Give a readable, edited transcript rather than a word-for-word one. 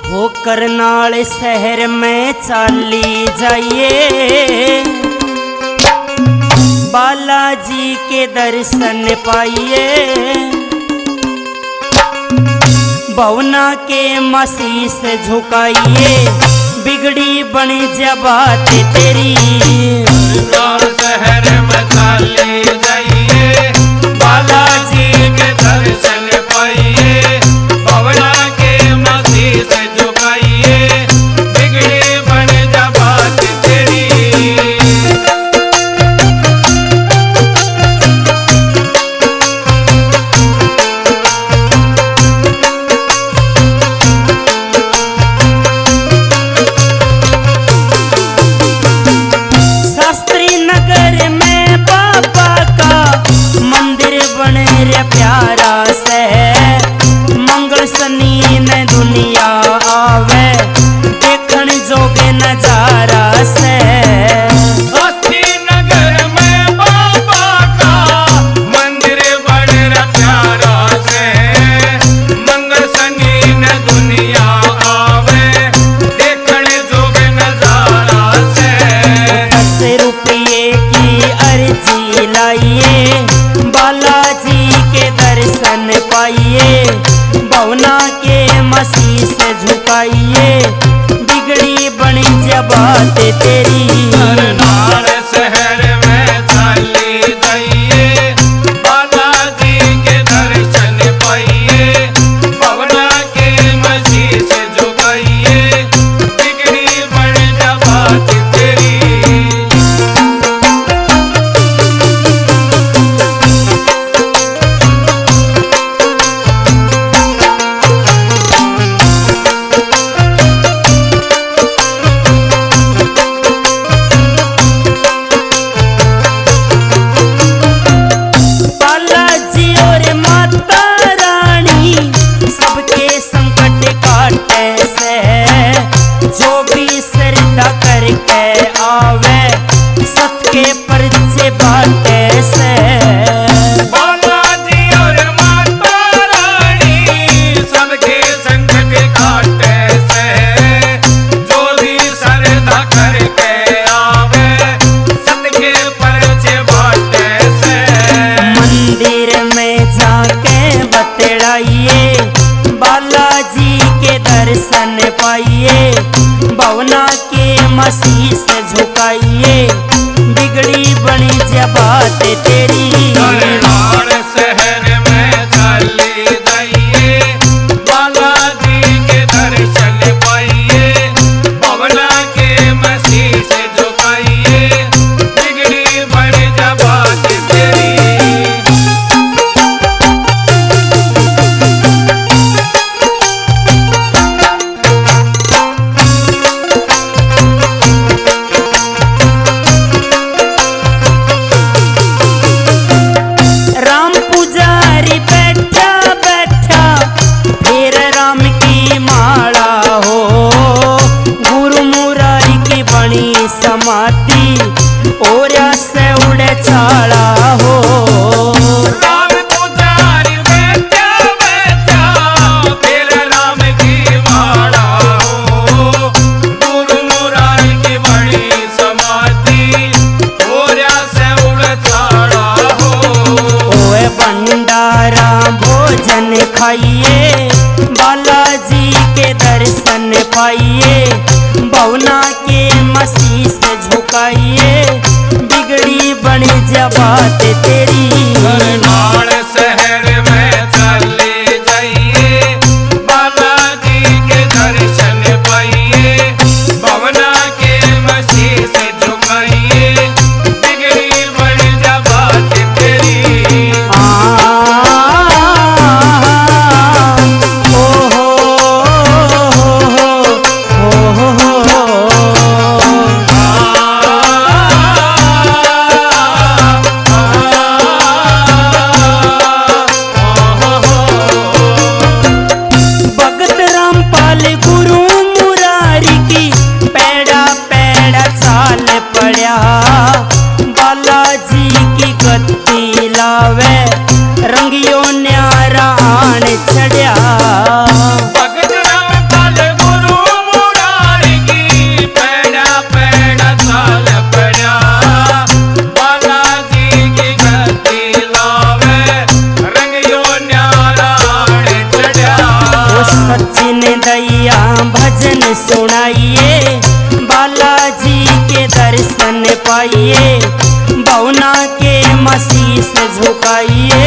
हो करनाल शहर में चाली जाइए, बालाजी के दर्शन पाइए। भवना के मसीह से झुकाइए, बिगड़ी बन जा बात तेरी। शहर में चाली जाइए, बालाजी के दर्शन पाइए। भवना के मसीह से झुकाइए, बिगड़ी बन जा बात तेरी। प्यारा से मंगल सनी ने दुनिया आवे, देखण जोगे नजारा से। नगर में बाबा का मंदिर बड़ा प्यारा से, मंगल सनी ने दुनिया आवे, देखण जोगे नजारा से। 10 रुपये की अर्जी लाइए, बालाजी के दर्शन पाइए। भवना के मसीह से झुकाइए, बिगड़ी बनी जा बात तेरी। करनाल शहर में चाली जाइए, बालाजी के दर्शन पाइए। भवना के मसीह से झुकाइए, बिगड़ी बनी जा बात तेरी। बाटे से बालाजी और माता रानी सबके संकट काटे से। जो भी श्रद्धा करके आवे, सबके परिचय बाटे से। मंदिर में जाके बतलाइए, बालाजी के दर्शन पाइए। भवना के मसीह से झुकाइए, बिगड़ी बनी जा बात तेरी। करनाल शहर में चाली जाइए, बालाजी के दर्शन पाइए। भवना के मसीह से झुकाइए, बिगड़ी बनी जा बात तेरी। समाती ओरा से उड़े छाड़ा हो। राम पुजारी बैठा बैठा, फिर राम की माला हो। गुरु मुरारी की बड़ी समाधि, ओरा से उड़े छाड़ा हो। ओए भंडारा भोजन खाइए, बालाजी के दर्शन पाइए। भवना के मसीह से झुकाइए, बिगड़ी बनी जा बात तेरी। करनाल शहर में चाली जाइए, बालाजी के दर्शन पाइए। भवना के मसीह से झुकाइए, बिगड़ी बनी जा बात तेरी। सुनाइए, बालाजी के दर्शन पाइए, बौना के मसीस झुकाइए।